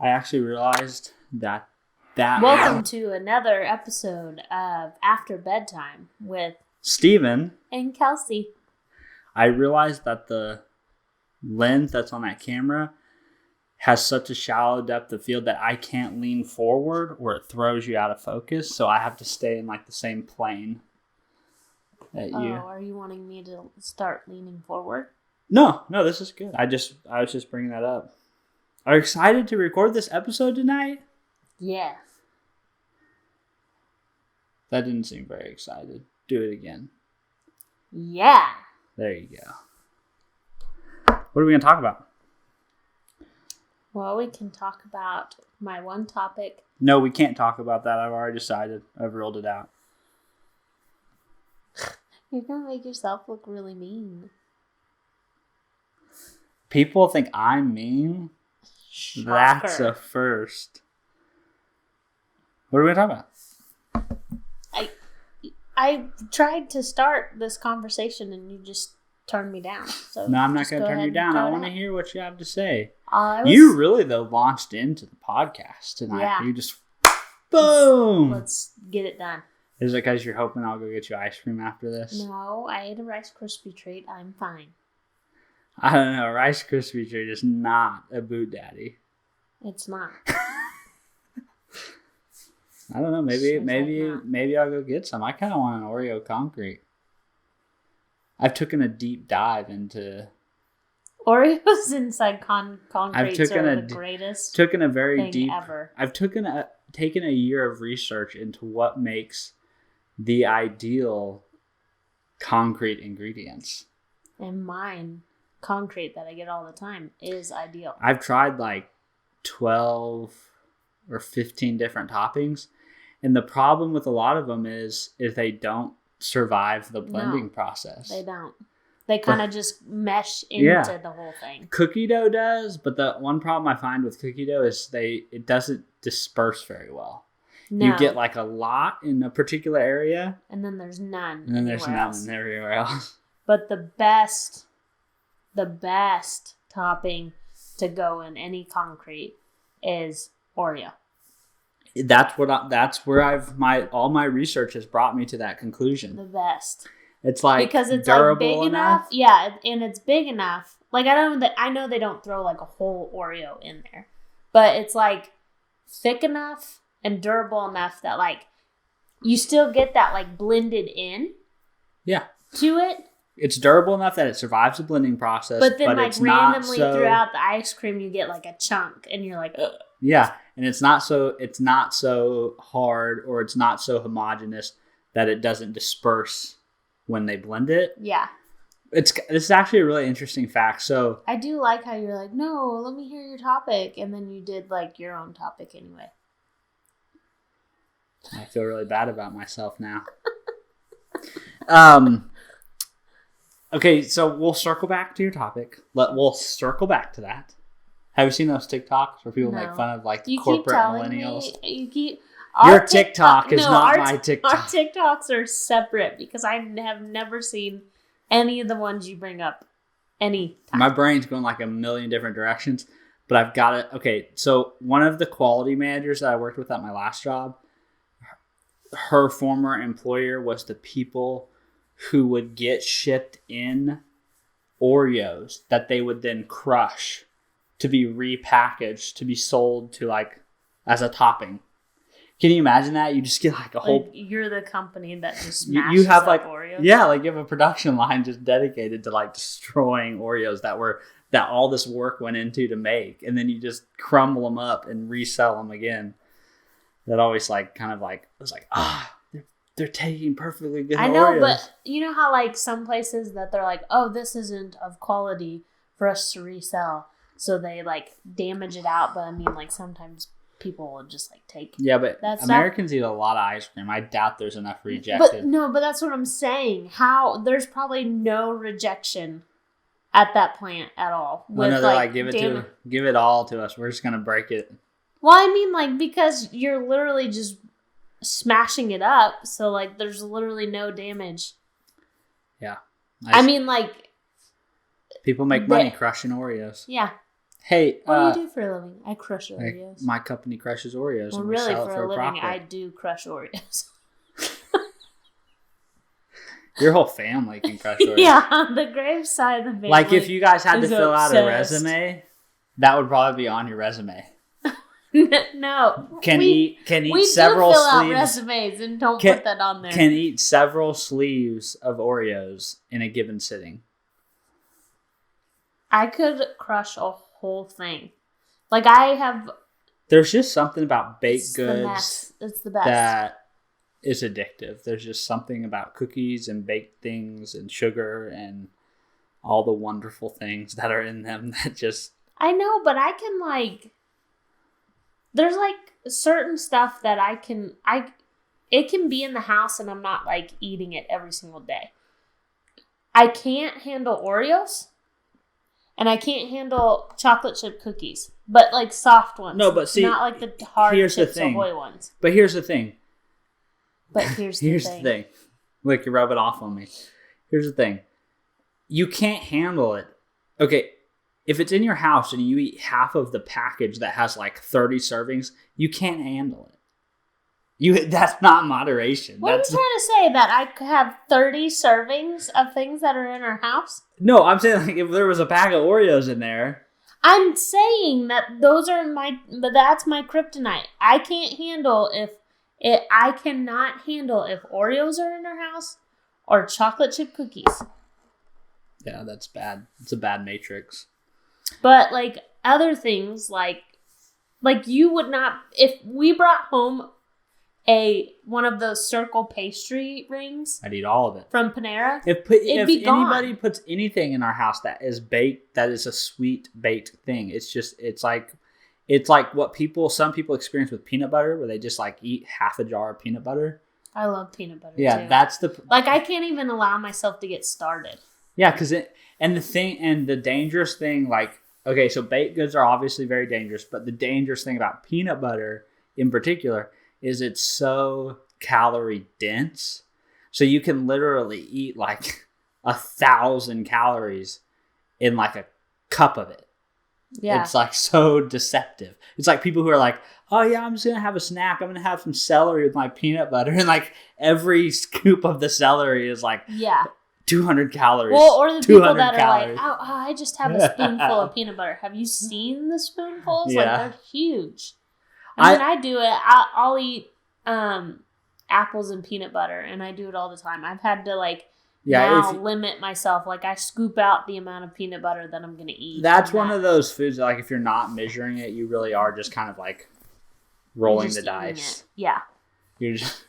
I actually realized that Welcome to another episode of After Bedtime with Stevan and Kelsey. I realized that the lens that's on that camera has such a shallow depth of field that I can't lean forward or it throws you out of focus. So I have to stay in like the same plane that you. Oh, are you wanting me to start leaning forward? No, this is good. I was just bringing that up. Are you excited to record this episode tonight? Yeah. That didn't seem very excited. Do it again. Yeah. There you go. What are we going to talk about? Well, we can talk about my one topic. No, we can't talk about that. I've already decided. I've ruled it out. You're going to make yourself look really mean. People think I'm mean. Shocker. That's a first. What are we going to talk about? I tried to start this conversation and you just turned me down. So No, I'm not going to turn you down. I want to hear what you have to say. You really, though, launched into the podcast tonight. Yeah. You just, boom! Let's get it done. Is it because you're hoping I'll go get you ice cream after this? No, I ate a Rice Krispie treat. I'm fine. I don't know. Rice Krispie treat is not a boot daddy. It's not. I don't know. Maybe I'll go get some. I kind of want an Oreo concrete. I've taken a deep dive into Oreos inside concrete are the greatest taken a very thing deep ever. I've taken a year of research into what makes the ideal concrete ingredients. And mine, concrete that I get all the time, is ideal. I've tried like 12 or 15 different toppings, and the problem with a lot of them is they don't survive the blending process. They don't. They kind of just mesh into the whole thing. Cookie dough does, but the one problem I find with cookie dough is it doesn't disperse very well. No. You get like a lot in a particular area, and then there's none. And then there's none everywhere else. But the best topping to go in any concrete is Oreo. That's where all my research has brought me to that conclusion. The best. It's like because it's durable like big enough. Yeah, and it's big enough. Like I know they don't throw like a whole Oreo in there, but it's like thick enough and durable enough that like you still get that like blended in. Yeah. To it. It's durable enough that it survives the blending process, but then like it's randomly throughout the ice cream you get like a chunk and you're like, ugh. Yeah, and it's not so hard or it's not so homogeneous that it doesn't disperse when they blend it. Yeah. This is actually a really interesting fact. So I do like how you're like, no, let me hear your topic, and then you did like your own topic anyway. I feel really bad about myself now. Okay, so we'll circle back to your topic. We'll circle back to that. Have you seen those TikToks where people make fun of like corporate millennials? Your TikTok is not my TikTok. Our TikToks are separate because I have never seen any of the ones you bring up any time. My brain's going like a million different directions, but I've got it. Okay, so one of the quality managers that I worked with at my last job, her former employer was the people who would get shipped in Oreos that they would then crush to be repackaged to be sold to like as a topping. Can you imagine that? You just get like a whole. You're the company that just smashes you have up like Oreos. Yeah, like you have a production line just dedicated to like destroying Oreos that all this work went into to make, and then you just crumble them up and resell them again. That always like kind of like it was like they're taking perfectly good Oreos. I know, but you know how like some places that they're like, oh, this isn't of quality for us to resell, so they like damage it out. But I mean, like sometimes people will just like take. Yeah, but Americans eat a lot of ice cream. I doubt there's enough rejected. But that's what I'm saying. There's probably no rejection at that plant at all. Well, no, they're like give it all to us. We're just gonna break it. Well, I mean, like because you're literally just smashing it up, so like there's literally no damage. Yeah, I mean, like people make money crushing Oreos. Yeah, Hey, what do you do for a living? I crush Oreos. My company crushes Oreos. Well, and really, sell it for a living, profit. I do crush Oreos. Your whole family can crush Oreos. Yeah, the grave side of the family. Like if you guys had to fill out a obsessed. resume, that would probably be on your resume. No. Can eat we several do fill out sleeves. resumes and don't put that on there. Can eat several sleeves of Oreos in a given sitting. I could crush a whole thing. Like I have. There's just something about baked goods. It's the best. That is addictive. There's just something about cookies and baked things and sugar and all the wonderful things that are in them that just. I know, but I can like. There's like certain stuff that it can be in the house and I'm not like eating it every single day. I can't handle Oreos and I can't handle chocolate chip cookies, but like soft ones. No, but see, not like the hard here's Chips the thing. Ahoy ones. But here's the thing. Here's the thing. Look, you're rubbing off on me. Here's the thing. You can't handle it. Okay. If it's in your house and you eat half of the package that has like 30 servings, you can't handle it. That's not moderation. What are you trying to say? That I could have 30 servings of things that are in our house? No, I'm saying like if there was a pack of Oreos in there. I'm saying that that's my kryptonite. I can't handle I cannot handle if Oreos are in our house or chocolate chip cookies. Yeah, that's bad. It's a bad matrix. But like other things, like you would not, if we brought home one of those circle pastry rings, I'd eat all of it from Panera. If anybody puts anything in our house that is baked, that is a sweet baked thing. It's like what some people experience with peanut butter, where they just like eat half a jar of peanut butter. I love peanut butter. Yeah, too. that's the like I can't even allow myself to get started. Yeah, because the dangerous thing, like, okay, so baked goods are obviously very dangerous, but the dangerous thing about peanut butter in particular is it's so calorie dense. So you can literally eat like 1,000 calories in like a cup of it. Yeah. It's like so deceptive. It's like people who are like, oh yeah, I'm just going to have a snack. I'm going to have some celery with my peanut butter. And like every scoop of the celery is like 200 calories. Well, or the people that are like, oh, I just have a spoonful of peanut butter. Have you seen the spoonfuls? Yeah. Like, they're huge. I mean, I do it. I'll eat apples and peanut butter, and I do it all the time. I've had to, like, limit myself. Like, I scoop out the amount of peanut butter that I'm going to eat. That's one of those foods that, like, if you're not measuring it, you really are just kind of, like, rolling the dice. Yeah. You're just...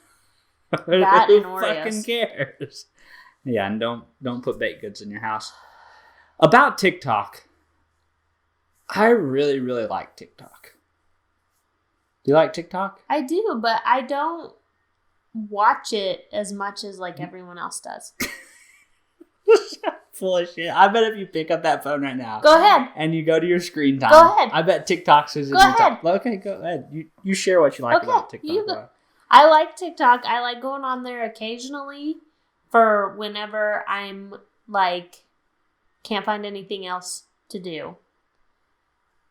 that and Oreos. Fucking cares? Yeah, and don't put baked goods in your house. About TikTok, I really, really like TikTok. Do you like TikTok? I do, but I don't watch it as much as like everyone else does. Full of shit. I bet if you pick up that phone right now. Go ahead. And you go to your screen time. Go ahead. I bet TikTok's is in your top. Okay, go ahead. You share what you like about TikTok. I like TikTok. I like going on there occasionally for whenever I'm like can't find anything else to do.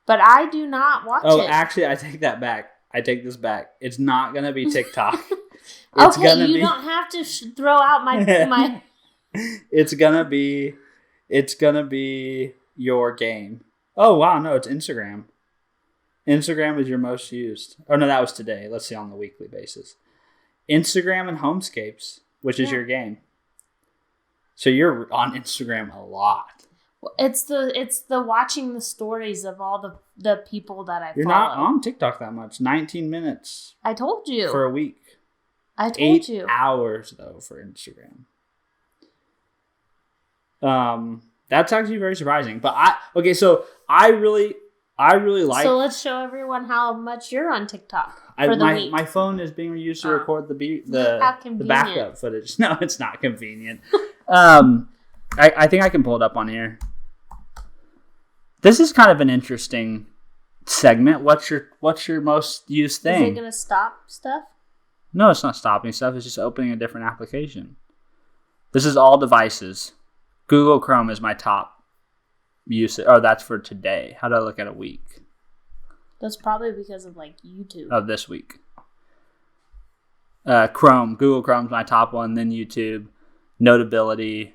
But I do not watch it. Oh, actually, I take that back. I take this back. It's not going to be TikTok. Okay, you don't have to throw out my It's going to be your game. Oh, wow, no, it's Instagram. Instagram is your most used. Oh, no, that was today. Let's see on the weekly basis. Instagram and Homescapes, which is your game. So you're on Instagram a lot. It's the watching the stories of all the people that I follow. You're not on TikTok that much. 19 minutes. I told you. For a week. I told you. 8 hours, though, for Instagram. That's actually very surprising. But I really like... So let's show everyone how much you're on TikTok for the week. My phone is being used to record the backup footage. No, it's not convenient. I think I can pull it up on here. This is kind of an interesting segment. What's your most used thing? Is it going to stop stuff? No, it's not stopping stuff. It's just opening a different application. This is all devices. Google Chrome is my top usage. Oh, that's for today. How do I look at a week? That's probably because of like YouTube. Oh, this week. Chrome. Google Chrome's my top one. Then YouTube. Notability.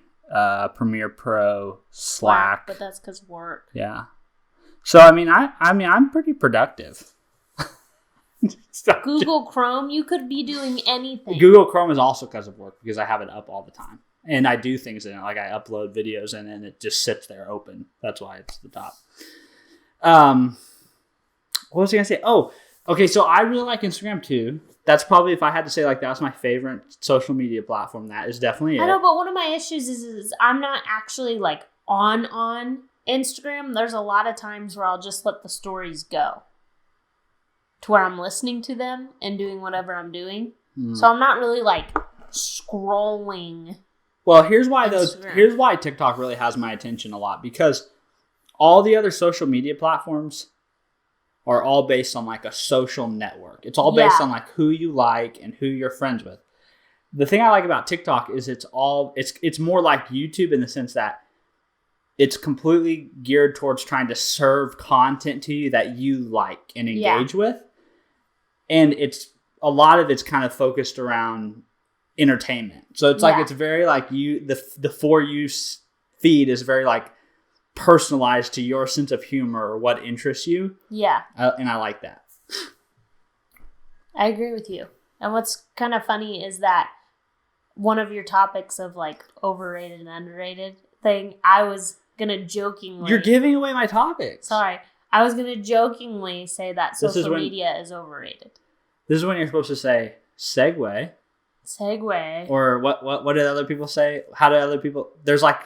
Premiere Pro. Slack. But that's because work. Yeah. So I'm pretty productive. Google Chrome, you could be doing anything. Google Chrome is also because of work because I have it up all the time. And I do things in it, like I upload videos and then it just sits there open. That's why it's the top. What was I going to say? Oh, okay. So I really like Instagram too. That's probably, if I had to say like that's my favorite social media platform, that is definitely it. I know, but one of my issues is I'm not actually like on Instagram. There's a lot of times where I'll just let the stories go to where I'm listening to them and doing whatever I'm doing. So I'm not really like scrolling. Well, here's why TikTok really has my attention a lot, because all the other social media platforms are all based on like a social network. It's all based on like who you like and who you're friends with. The thing I like about TikTok is it's more like YouTube in the sense that it's completely geared towards trying to serve content to you that you like and engage with. And a lot of it's kind of focused around entertainment. So it's like, it's very like the For You feed is very like personalized to your sense of humor or what interests you. Yeah. And I like that. I agree with you. And what's kind of funny is that one of your topics of like overrated and underrated thing, I was going to jokingly... You're giving away my topics. Sorry. I was going to jokingly say that social media is overrated. This is when you're supposed to say segue. Or what did other people say? How do other people... There's like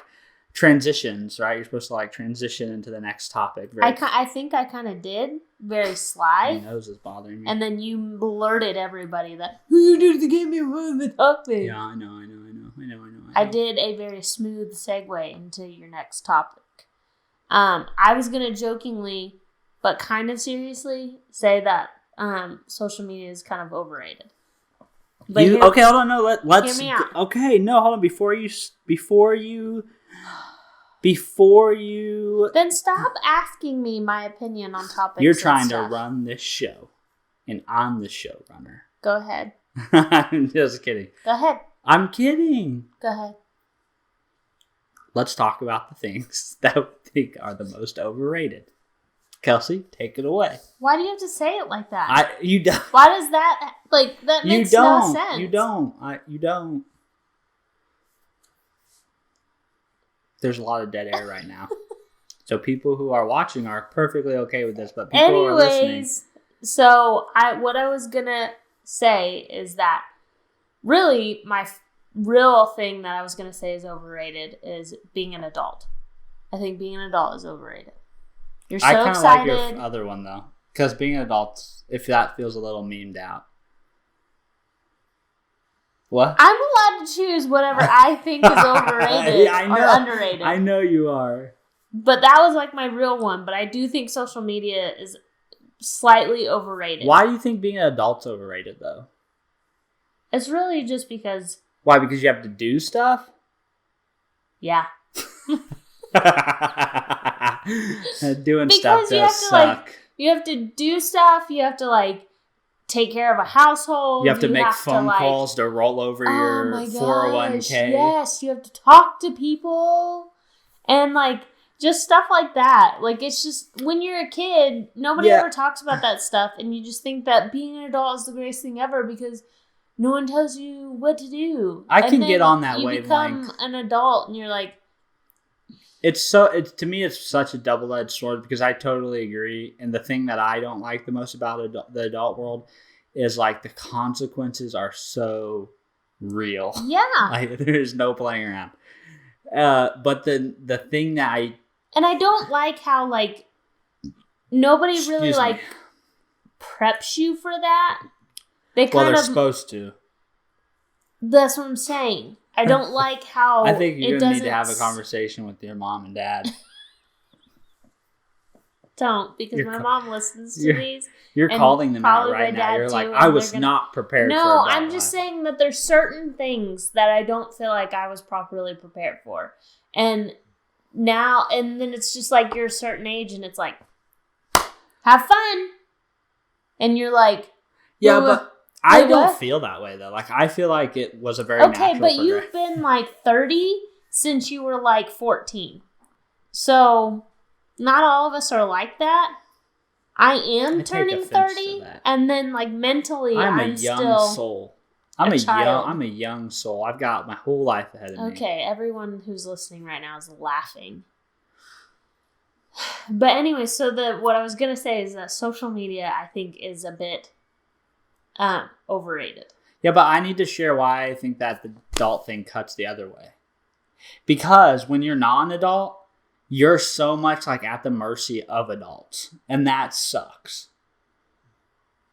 transitions, right? You're supposed to like transition into the next topic. I think I kind of did. Very sly. My nose is bothering me. And then you blurted everybody that, you did to get me on the topic. Yeah, I know. I did a very smooth segue into your next topic. I was going to jokingly, but kind of seriously, say that social media is kind of overrated. But okay, hold on. No, let's. Hear me out. Okay, no, hold on. Before you. Then stop asking me my opinion on topics. You're trying to run this show, and I'm the showrunner. Go ahead. I'm just kidding. Go ahead. I'm kidding. Go ahead. Let's talk about the things that we think are the most overrated. Kelsey, take it away. Why do you have to say it like that? You don't. Why does that that makes no sense? You don't. There's a lot of dead air right now. So people who are watching are perfectly okay with this, but people who are listening. So what I was gonna say is that really my real thing that I was gonna say is overrated is being an adult. I think being an adult is overrated. You're so excited. I kind of like your other one though, because being an adult, if that feels a little memed out. What? I'm allowed to choose whatever I think is overrated or underrated. I know you are. But that was like my real one. But I do think social media is slightly overrated. Why do you think being an adult's overrated though? It's really just because... Why? Because you have to do stuff? Yeah. Doing stuff does suck. You have to do stuff. You have to take care of a household. You have to make phone calls to roll over your 401k. Yes, you have to talk to people. And just stuff like that. It's just, when you're a kid, nobody ever talks about that stuff. And you just think that being an adult is the greatest thing ever because no one tells you what to do. I can get on that wavelength. You become an adult and you're like... To me, it's such a double-edged sword because I totally agree. And the thing that I don't like the most about the adult world is the consequences are so real. Yeah. There's no playing around. But the thing that and I don't like how nobody really preps you for that. They're supposed to. That's what I'm saying. I don't like how I think you're going to need to have a conversation with your mom and dad. Don't, because my mom listens to these. You're calling them out right now. You're like, I was not prepared for that. No, I'm just saying that there's certain things that I don't feel like I was properly prepared for. And now, and then it's just like you're a certain age and it's like, have fun. And you're like, yeah, but I don't what? feel that way though. Like I feel like it was a very okay, natural but you've been like 30 since you were like 14. So not all of us are like that. I am turning 30, and then like mentally, I'm a young still soul. I'm a young soul. I've got my whole life ahead of me. Okay, everyone who's listening right now is laughing. But anyway, so what I was gonna say is that social media, I think, is a bit overrated. Yeah, but I need to share why I think that the adult thing cuts the other way. Because when you're non-adult, you're so much like at the mercy of adults, and that sucks.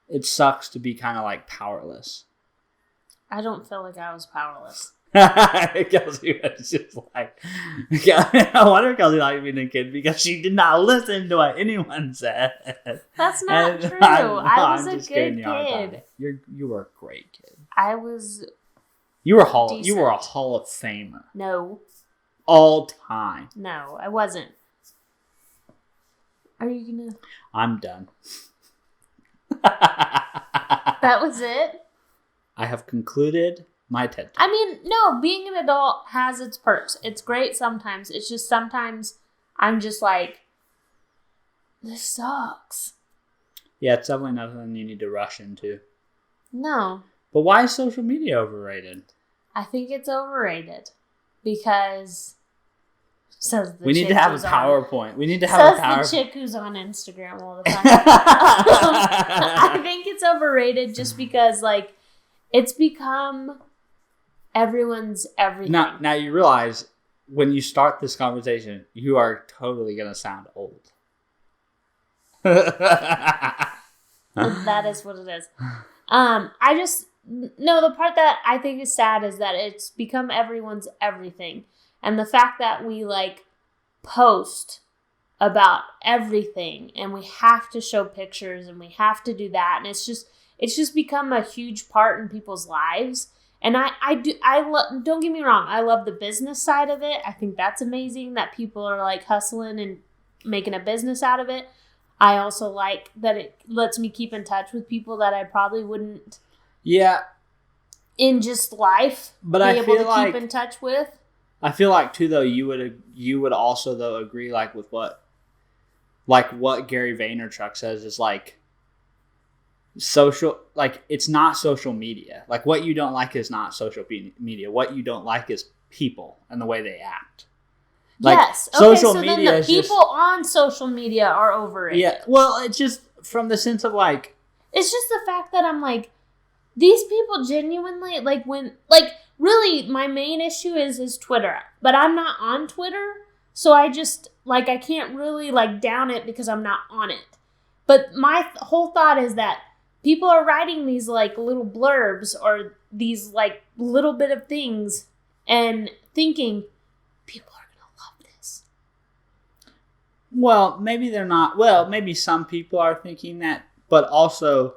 It sucks to be kind of like powerless. I don't feel like I was powerless. Kelsey was just like, I wonder if Kelsey liked being a kid because she did not listen to what anyone said. That's not true. I was a good kid. You were a great kid. I was. You were a Hall of Famer. No. All time. No, I wasn't. Are you gonna? I'm done. That was it? I have concluded my TED Talk. I mean, no, being an adult has its perks. It's great sometimes. It's just sometimes I'm just like, this sucks. Yeah, it's definitely nothing you need to rush into. No. But why is social media overrated? I think it's overrated because we need to have a PowerPoint. We need to have a PowerPoint. Says the chick who's on Instagram all the time. I think it's overrated just because, like, it's become everyone's everything. Now you realize when you start this conversation, you are totally going to sound old. That is what it is. The part that I think is sad is that it's become everyone's everything. And the fact that we like post about everything and we have to show pictures and we have to do that. And it's just become a huge part in people's lives. And don't get me wrong. I love the business side of it. I think that's amazing that people are like hustling and making a business out of it. I also like that it lets me keep in touch with people that I probably wouldn't. Yeah. In just life, but be I able feel to like, keep in touch with. I feel like too though you would also though agree like with what Gary Vaynerchuk says is like social, like it's not social media. Like what you don't like is not social media. What you don't like is people and the way they act. Like, yes. Okay, social so media then the people on social media are overrated. Yeah. Well, it's just from the sense of like, it's just the fact that I'm like, these people genuinely really my main issue is Twitter, but I'm not on Twitter. So I just like, I can't really like down it because I'm not on it. But my whole thought is that people are writing these like little blurbs or these like little bit of things and thinking people are going to love this. Well, maybe they're not. Well, maybe some people are thinking that, but also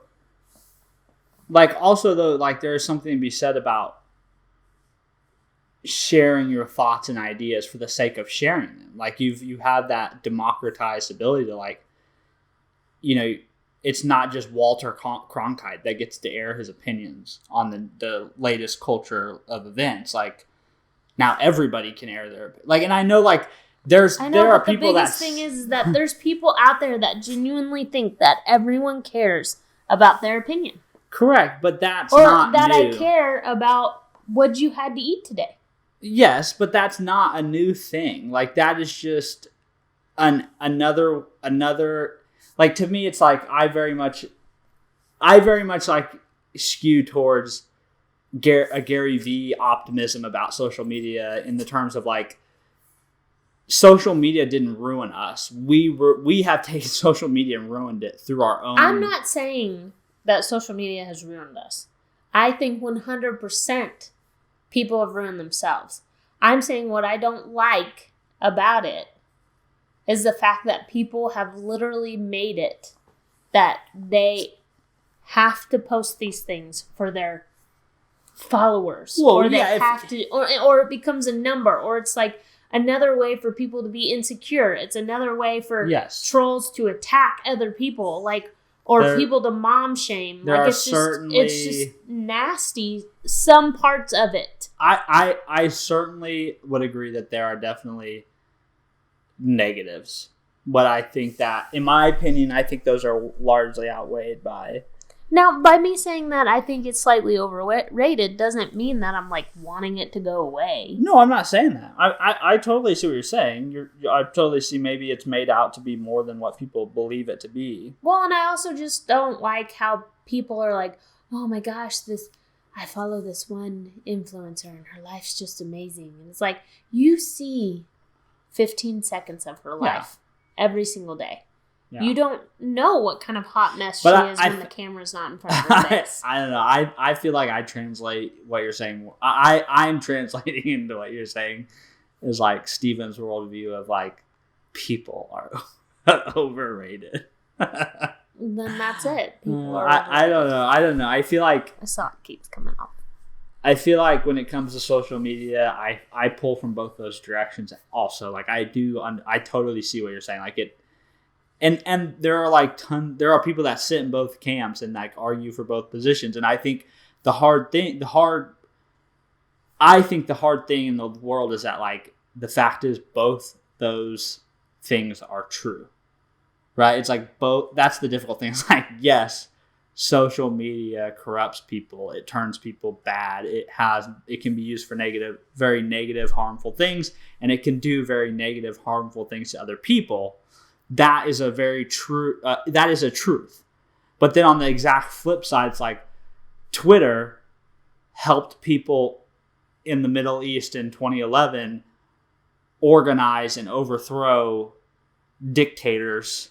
though, like there is something to be said about sharing your thoughts and ideas for the sake of sharing them. Like you have that democratized ability to like, you know, it's not just Walter Cronkite that gets to air his opinions on the latest culture of events. Like now everybody can air their, like, and I know like there are people that. The biggest thing is that there's people out there that genuinely think that everyone cares about their opinion. Correct, but that's not new. Or that I care about what you had to eat today. Yes, but that's not a new thing. Like that is just another. Like to me, it's like I very much like skew towards a Gary V optimism about social media in the terms of like social media didn't ruin us. We have taken social media and ruined it through our own. I'm not saying that social media has ruined us. I think 100% people have ruined themselves. I'm saying what I don't like about it is the fact that people have literally made it that they have to post these things for their followers. Well, or they have to, or it becomes a number, or it's like another way for people to be insecure. It's another way for trolls to attack other people, like, or people to mom shame. Like, it's just nasty. Some parts of it. I certainly would agree that there are definitely negatives, but I think that, in my opinion, I think those are largely outweighed by. Now, by me saying that I think it's slightly overrated doesn't mean that I'm, like, wanting it to go away. No, I'm not saying that. I totally see what you're saying. I totally see maybe it's made out to be more than what people believe it to be. Well, and I also just don't like how people are like, oh my gosh, I follow this one influencer and her life's just amazing. And it's like, you see 15 seconds of her life every single day. Yeah. You don't know what kind of hot mess she is when the camera's not in front of her face. I don't know. I feel like I translate what you're saying. I'm translating into what you're saying is like Steven's worldview of like people are overrated. Then that's it. People are I don't know. I feel like I saw it keeps coming up. I feel like when it comes to social media, I pull from both those directions. Also, like I totally see what you're saying. Like it. And there are there are people that sit in both camps and like argue for both positions. And I think the hard thing in the world is that like the fact is both those things are true, right? It's like both. That's the difficult thing. It's like, yes, social media corrupts people. It turns people bad. It can be used for very negative, harmful things, and it can do very negative, harmful things to other people. That is a very true. That is a truth. But then on the exact flip side, it's like Twitter helped people in the Middle East in 2011 organize and overthrow dictators.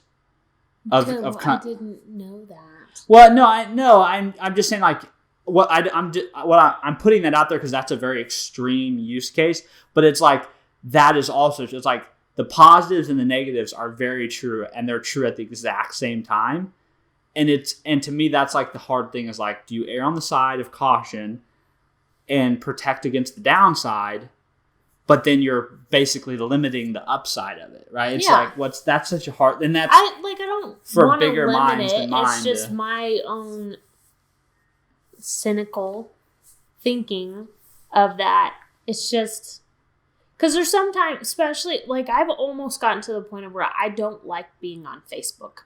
I didn't know that. Well, no, I'm just saying like I'm putting that out there because that's a very extreme use case. But it's like that is also it's like. The positives and the negatives are very true, and they're true at the exact same time. And to me, that's like the hard thing is like, do you err on the side of caution and protect against the downside, but then you're basically limiting the upside of it, right? It's like that's such a hard, and that's I don't for bigger minds than mine. It's just my own cynical thinking of that. It's just. Because there's sometimes, especially, like, I've almost gotten to the point of where I don't like being on Facebook.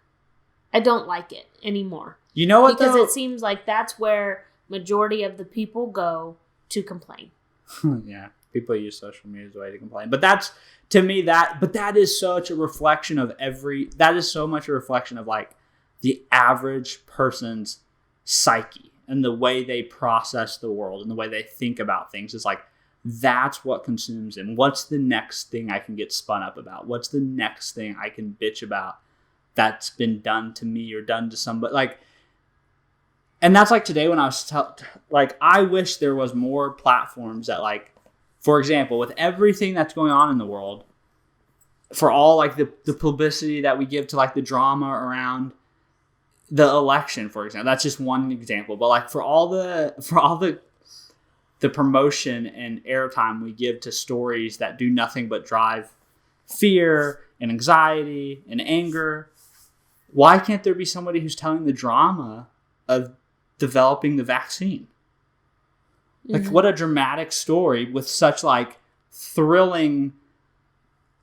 I don't like it anymore. You know what, because it seems like that's where majority of the people go to complain. Yeah, people use social media as a way to complain. But that's, to me, that is such a reflection of that is so much a reflection of, like, the average person's psyche and the way they process the world and the way they think about things. Is like, that's what consumes them. What's the next thing I can get spun up about? What's the next thing I can bitch about that's been done to me or done to somebody? Like, and that's like today when I was like, I wish there was more platforms that, like, for example, with everything that's going on in the world, for all like the publicity that we give to like the drama around the election, for example, that's just one example. But like for all the promotion and airtime we give to stories that do nothing but drive fear and anxiety and anger, why can't there be somebody who's telling the drama of developing the vaccine? Like, what a dramatic story with such like thrilling.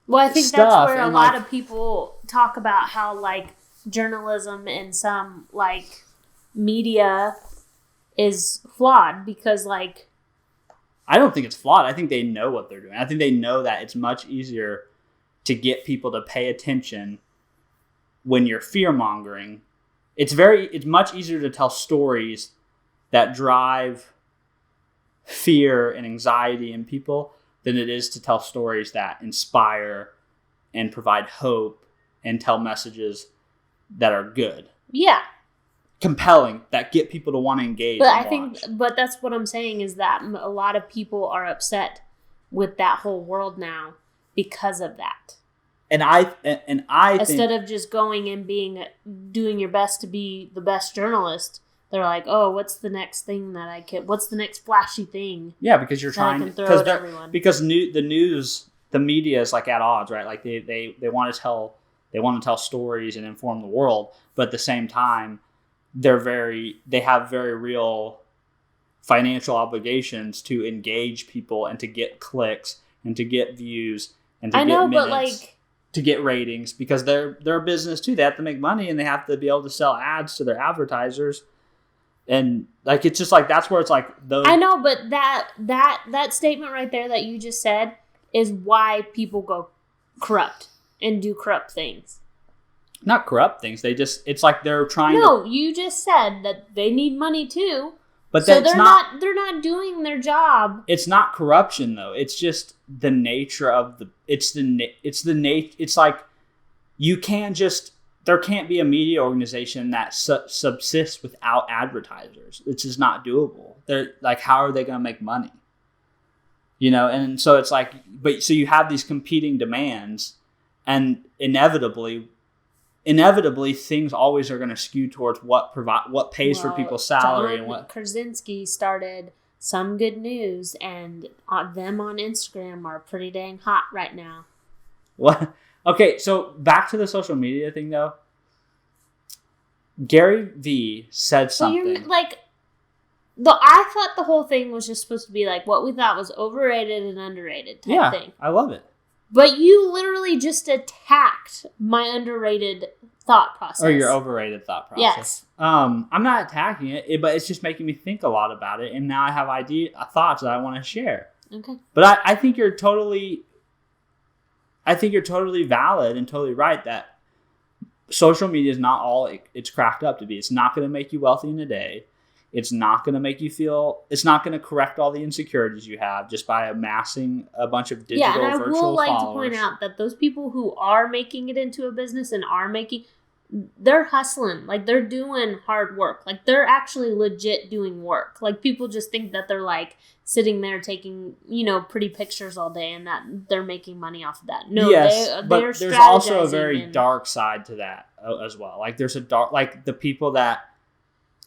Well, I think that's where a lot of people talk about how like journalism and some like media is flawed because like. I don't think it's flawed. I think they know what they're doing. I think they know that it's much easier to get people to pay attention when you're fear-mongering. It's much easier to tell stories that drive fear and anxiety in people than it is to tell stories that inspire and provide hope and tell messages that are good. Yeah. Compelling, that get people to want to engage. But that's what I'm saying is that a lot of people are upset with that whole world now because of that. And I instead of just going and doing your best to be the best journalist, they're like, oh, what's the next thing what's the next flashy thing? Yeah, because you're trying to throw at everyone. Because the news the media is like at odds, right? Like they want to tell stories and inform the world, but at the same time, they have very real financial obligations to engage people and to get clicks and to get views and to get minutes, to get ratings, because they're a business too. They have to make money and they have to be able to sell ads to their advertisers. And like, it's just like, that's where it's like those. I know, but that statement right there that you just said is why people go corrupt and do corrupt things. Not corrupt things. It's like they're trying No, you just said that they need money too. But so they're not doing their job. It's not corruption though. It's just the nature of it's like there can't be a media organization that subsists without advertisers. It's just not doable. They're like, how are they going to make money? You know, and so it's like, so you have these competing demands, and inevitably things always are going to skew towards what pays for people's salary. And what Krasinski started Some Good News, and them on Instagram are pretty dang hot right now. What? Okay, so back to the social media thing though. Gary V said something. I thought the whole thing was just supposed to be like what we thought was overrated and underrated type thing. I love it. But you literally just attacked my underrated thought process. Or your overrated thought process. Yes. I'm not attacking it, but it's just making me think a lot about it, and now I have thoughts that I want to share. Okay. But I think you're totally valid and totally right that social media is not all it's cracked up to be. It's not going to make you wealthy in a day. It's not going to make you it's not going to correct all the insecurities you have just by amassing a bunch of digital virtual followers. Yeah, and I will like to point out that those people who are making it into a business and they're hustling. Like, they're doing hard work. Like, they're actually legit doing work. Like, people just think that they're, like, sitting there taking, pretty pictures all day and that they're making money off of that. No, yes, but there's also a very dark side to that as well. Like, there's a dark, like, the people that...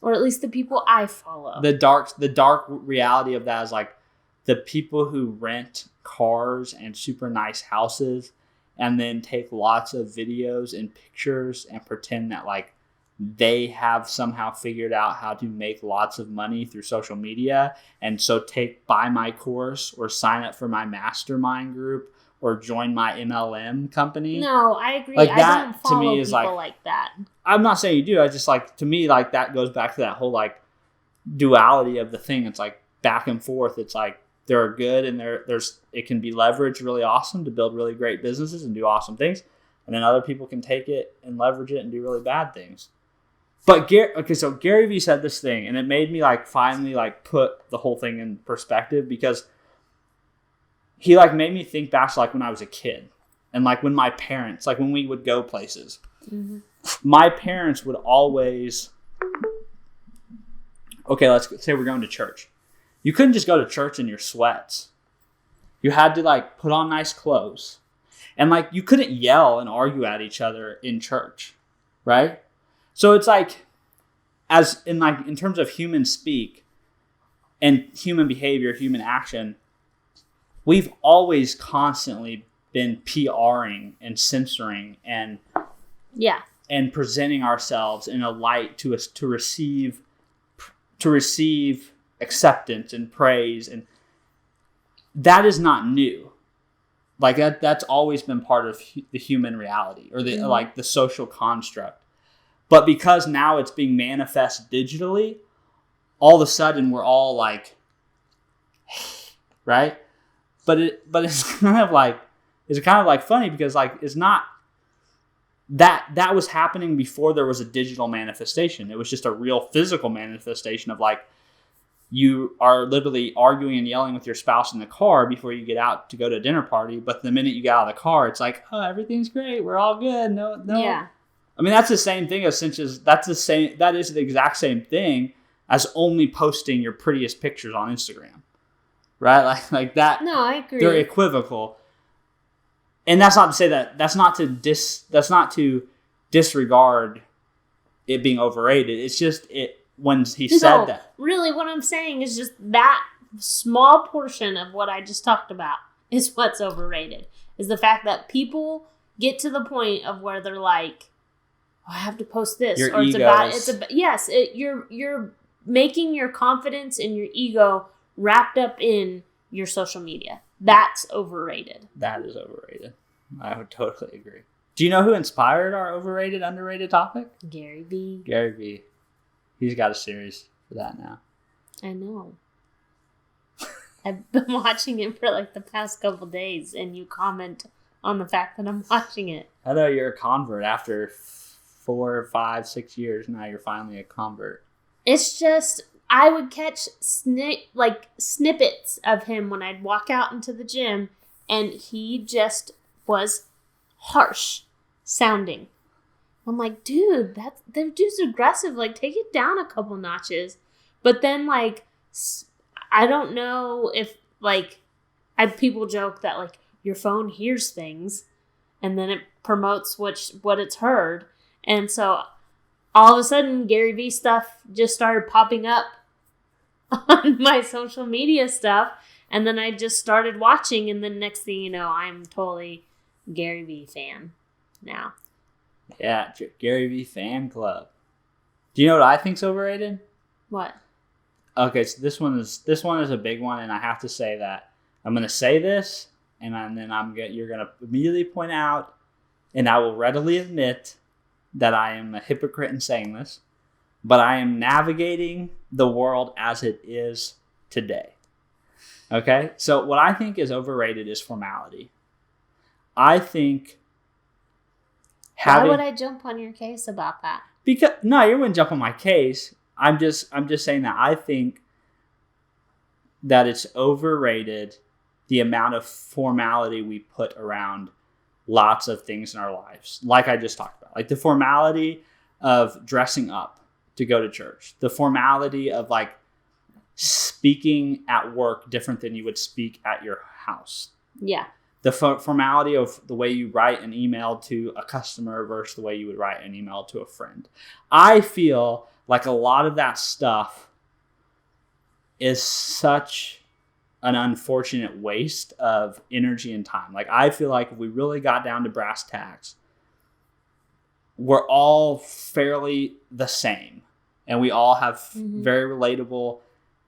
Or at least the people I follow. The dark reality of that is, like, the people who rent cars and super nice houses and then take lots of videos and pictures and pretend that, like, they have somehow figured out how to make lots of money through social media. And so buy my course or sign up for my mastermind group or join my MLM company. No, I agree. Like, I that, don't follow to me, is people like that. I'm not saying you do. I just, like, to me, like, that goes back to that whole, like, duality of the thing. It's like back and forth. It's like there are good and it can be leveraged really awesome to build really great businesses and do awesome things. And then other people can take it and leverage it and do really bad things. But so Gary Vee said this thing, and it made me, like, finally, like, put the whole thing in perspective, because he, like, made me think back to, like, when I was a kid and, like, when my parents, like, when we would go places, my parents would always, okay, let's say we're going to church. You couldn't just go to church in your sweats. You had to, like, put on nice clothes. And, like, you couldn't yell and argue at each other in church, right? So it's like, in terms of human speak and human behavior, human action, we've always constantly been PRing and censoring and presenting ourselves in a light to receive acceptance and praise, and that is not new. Like, that's always been part of the human reality, or the like the social construct. But because now it's being manifest digitally, all of a sudden we're all like, right? But it's kind of like funny, because, like, it's not that was happening before there was a digital manifestation. It was just a real physical manifestation of, like, you are literally arguing and yelling with your spouse in the car before you get out to go to a dinner party. But the minute you get out of the car, it's like, oh, everything's great. We're all good. No. Yeah. I mean, that's the same thing as that is the exact same thing as only posting your prettiest pictures on Instagram, right? Like that. No, I agree. They're equivocal. And that's not to say that's not to disregard it being overrated. It's just when he said that. Really, what I'm saying is just that small portion of what I just talked about is what's overrated. Is the fact that people get to the point of where they're like, oh, I have to post this, Your or egos. you're making your confidence and your ego wrapped up in your social media. That's overrated. That is overrated. I would totally agree. Do you know who inspired our overrated, underrated topic? Gary Vee. Gary Vee. He's got a series for that now. I know. I've been watching it for like the past couple days, and you comment on the fact that I'm watching it. I know you're a convert after 4, 5, 6 years. Now you're finally a convert. It's just, I would catch snippets of him when I'd walk out into the gym, and he just was harsh sounding. I'm like, dude, that dude's aggressive. Like, take it down a couple notches. But then, like, I don't know if, like, people joke that, like, your phone hears things, and then it promotes what it's heard. And so all of a sudden, Gary Vee stuff just started popping up on my social media stuff. And then I just started watching. And then next thing you know, I'm totally Gary Vee fan now. Yeah, Gary Vee fan club. Do you know what I think's overrated? What? Okay, so this one is a big one, and I have to say that I'm going to say this, and then you're going to immediately point out, and I will readily admit that I am a hypocrite in saying this, but I am navigating the world as it is today. Okay? So what I think is overrated is formality. I think why would I jump on your case about that? Because no, you wouldn't jump on my case. I'm just saying that I think that it's overrated the amount of formality we put around lots of things in our lives. Like I just talked about. Like the formality of dressing up to go to church. The formality of like speaking at work different than you would speak at your house. Yeah. The formality of the way you write an email to a customer versus the way you would write an email to a friend. I feel like a lot of that stuff is such an unfortunate waste of energy and time. Like I feel like if we really got down to brass tacks, we're all fairly the same. And we all have very relatable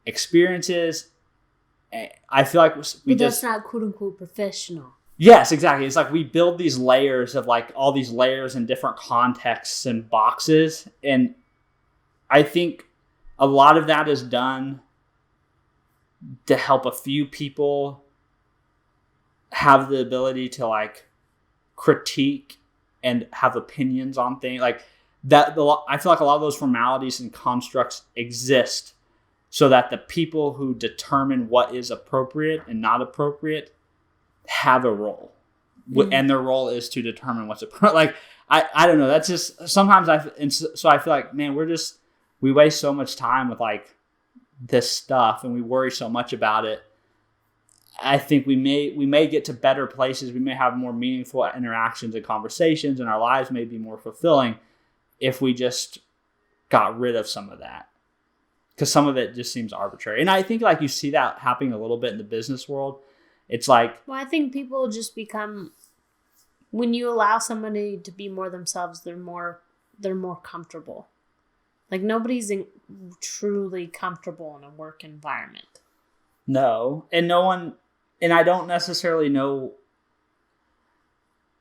experiences. I feel like that's not quote unquote professional. Yes, exactly. It's like we build these layers of like all these layers in different contexts and boxes. And I think a lot of that is done to help a few people have the ability to like critique and have opinions on things like that. I feel like a lot of those formalities and constructs exist so that the people who determine what is appropriate and not appropriate have a role. And their role is to determine what's appropriate. Like, I don't know. That's just sometimes so I feel like, man, we waste so much time with like this stuff and we worry so much about it. I think we may get to better places. We may have more meaningful interactions and conversations and our lives may be more fulfilling if we just got rid of some of that. Because some of it just seems arbitrary. And I think like you see that happening a little bit in the business world. It's like... Well, I think people just become... When you allow somebody to be more themselves, they're more comfortable. Like nobody's truly comfortable in a work environment. No. And no one... And I don't necessarily know...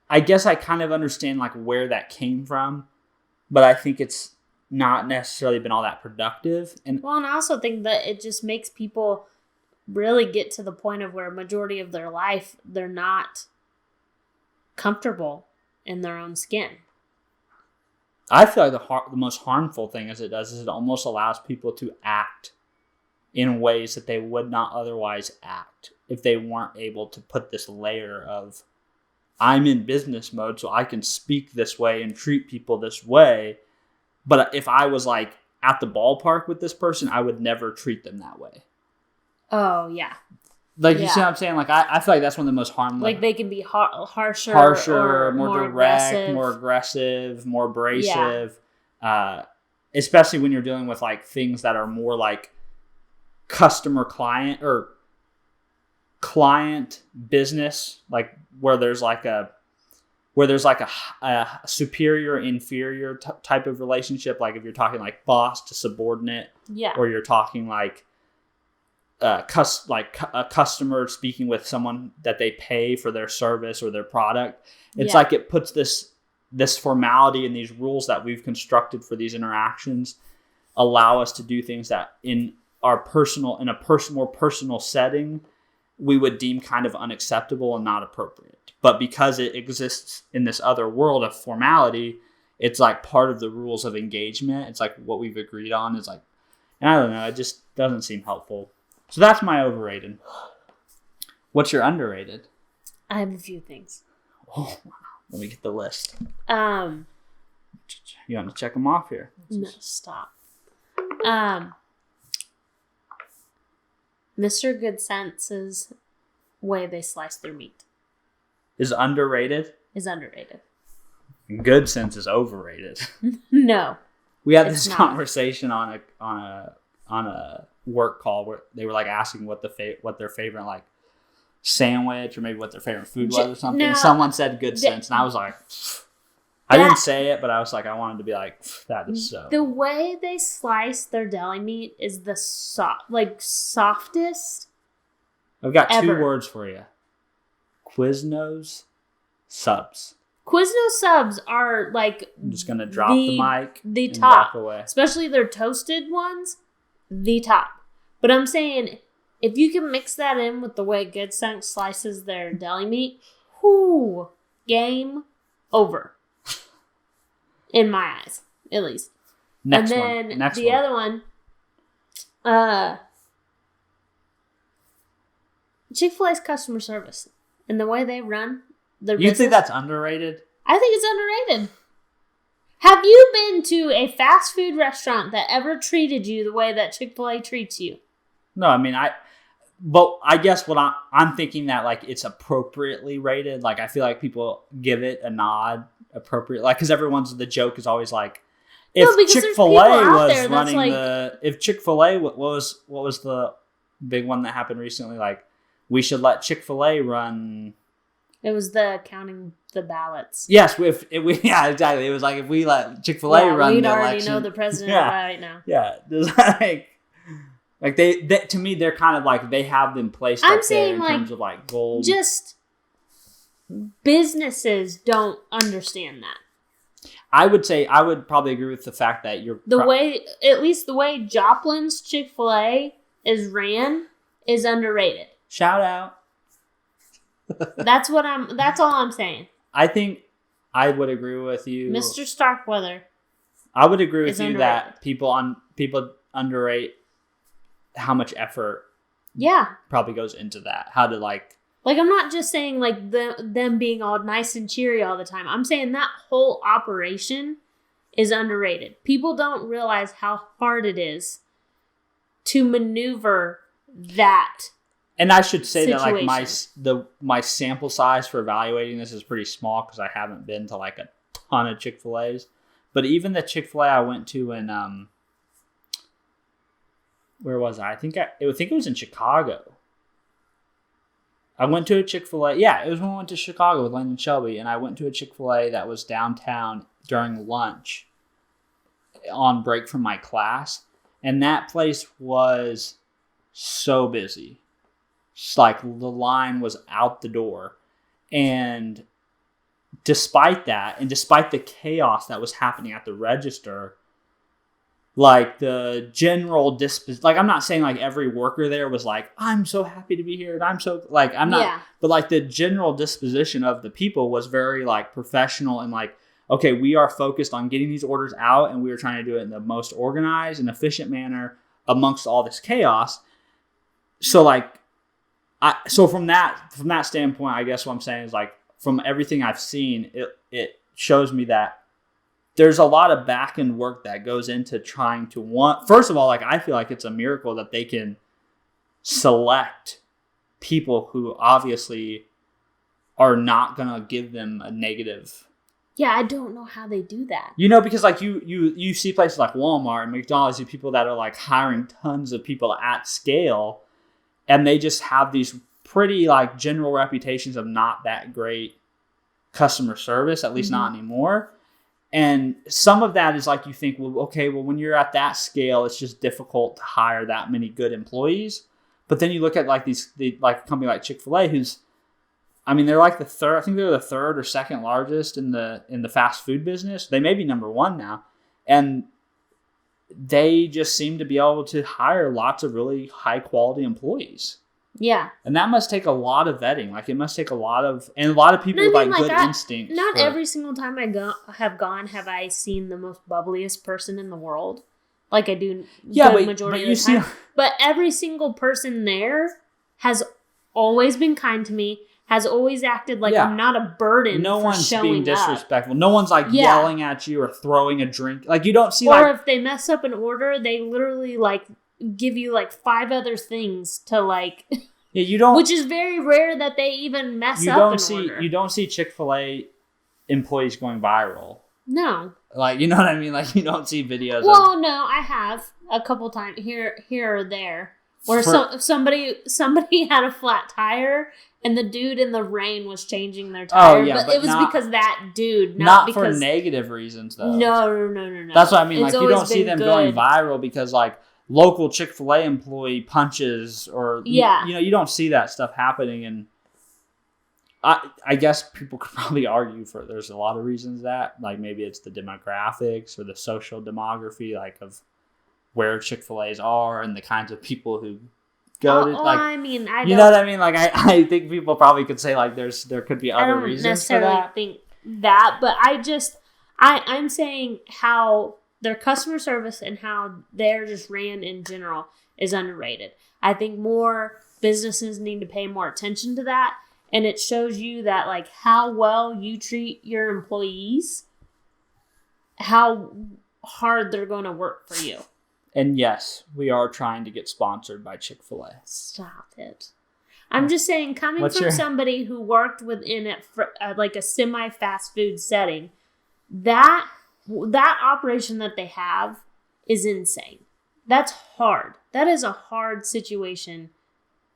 I guess I kind of understand like where that came from. But I think it's not necessarily been all that productive. And I also think that it just makes people really get to the point of where a majority of their life, they're not comfortable in their own skin. I feel like the most harmful thing as it does is it almost allows people to act in ways that they would not otherwise act if they weren't able to put this layer of, I'm in business mode, so I can speak this way and treat people this way. But if I was like at the ballpark with this person, I would never treat them that way. Oh, yeah. Like, you see what I'm saying? Like, I feel like that's one of the most harmful. Like, they can be harsher, or more direct, aggressive. more aggressive, more abrasive. Yeah. Especially when you're dealing with, like, things that are more, like, customer-client or client business, like where there's like a superior inferior type of relationship, like if you're talking like boss to subordinate, or you're talking like a customer speaking with someone that they pay for their service or their product. It's like it puts this formality and these rules that we've constructed for these interactions allow us to do things that in a more personal setting we would deem kind of unacceptable and not appropriate. But because it exists in this other world of formality, it's like part of the rules of engagement. It's like what we've agreed on is like, and I don't know, it just doesn't seem helpful. So that's my overrated. What's your underrated? I have a few things. Oh, wow. Let me get the list. You want to check them off here? No, stop. Mr. Good Sense's way they slice their meat is underrated. Good Sense is overrated. No, we had this conversation on a work call where they were like asking what their favorite like sandwich or maybe what their favorite food was or something. No, someone said Good Sense, and I was like, I didn't say it, but I was like, I wanted to be like, that is so. The way they slice their deli meat is the softest. I've got two words for you: Quiznos subs. Quiznos subs are like. I'm just gonna drop the mic. The and top, walk away. Especially their toasted ones. The top, but I'm saying if you can mix that in with the way Good Sense slices their deli meat, game over. In my eyes, at least. Next other one, Chick-fil-A's customer service and the way they run their business. You think that's underrated? I think it's underrated. Have you been to a fast food restaurant that ever treated you the way that Chick-fil-A treats you? No, I mean, I guess what I'm thinking that like it's appropriately rated. Like I feel like people give it a nod appropriate, like because the joke is always like if Chick-fil-A was running if Chick-fil-A what was the big one that happened recently, like we should let Chick-fil-A run. It was the counting the ballots. Yes, yeah, exactly. It was like if we let Chick-fil-A run we'd the already election, know the president right now. Yeah, there's like they to me they're kind of like they have them placed up there in terms of like gold. Just businesses don't understand that. I would probably agree with the fact that at least the way Joplin's Chick-fil-A is ran is underrated. Shout out. That's all I'm saying. I think I would agree with you. Mr. Starkweather. I would agree with you underrated. that people underrate how much effort probably goes into that. How to like I'm not just saying like them being all nice and cheery all the time. I'm saying that whole operation is underrated. People don't realize how hard it is to maneuver that. And I should say situation. that like my sample size for evaluating this is pretty small because I haven't been to like a ton of Chick-fil-A's. But even the Chick-fil-A I went to in where was I? I think it was in Chicago. I went to a Chick-fil-A. Yeah, it was when I went to Chicago with Landon Shelby, and I went to a Chick-fil-A that was downtown during lunch on break from my class. And that place was so busy. Just like the line was out the door. And despite that, and despite the chaos that was happening at the register, like the general like I'm not saying like every worker there was like, I'm so happy to be here and I'm so like I'm not but like the general disposition of the people was very like professional and like, okay, we are focused on getting these orders out and we are trying to do it in the most organized and efficient manner amongst all this chaos. So like so from that standpoint, I guess what I'm saying is like from everything I've seen, it shows me that there's a lot of back end work that goes into trying to first of all, like I feel like it's a miracle that they can select people who obviously are not going to give them a negative. Yeah, I don't know how they do that. You know, because like you see places like Walmart and McDonald's, you people that are like hiring tons of people at scale, and they just have these pretty like general reputations of not that great customer service, at least not anymore. And some of that is like you think, well, okay, well, when you're at that scale, it's just difficult to hire that many good employees. But then you look at like like a company like Chick-fil-A, who's, I mean, they're like the third. I think they're the third or second largest in the fast food business. They may be number one now, and they just seem to be able to hire lots of really high quality employees. Yeah. And that must take a lot of vetting. Like, it must take a lot of people with like good instinct. Not every single time have I seen the most bubbliest person in the world. Like I do majority of the time. But every single person there has always been kind to me, has always acted like I'm not a burden. No one's being disrespectful. No one's like yelling at you or throwing a drink. Like, you don't see or if they mess up an order, they literally like give you like 5 other things to like. Yeah, you don't. Which is very rare that they even mess up an order. You don't see Chick-fil-A employees going viral. No. Like, you know what I mean? Like, you don't see videos. Well, no, I have a couple times here or there where somebody had a flat tire and the dude in the rain was changing their tire. Oh, yeah, but it was because that dude, not because for negative reasons though. No. That's what I mean. Like, you don't see them going viral because like local Chick-fil-A employee punches or you know, you don't see that stuff happening. And I guess people could probably argue for there's a lot of reasons that, like, maybe it's the demographics or the social demography, like of where Chick-fil-A's are and the kinds of people who go to, like, I mean, you know what I mean? Like, I think people probably could say like there could be other reasons for that. I don't necessarily think that, but I'm saying how their customer service and how they're just ran in general is underrated. I think more businesses need to pay more attention to that. And it shows you that, like, how well you treat your employees, how hard they're going to work for you. And yes, we are trying to get sponsored by Chick-fil-A. Stop it. I'm just saying, coming from somebody who worked within like a semi-fast food setting, that operation that they have is insane. That's hard. That is a hard situation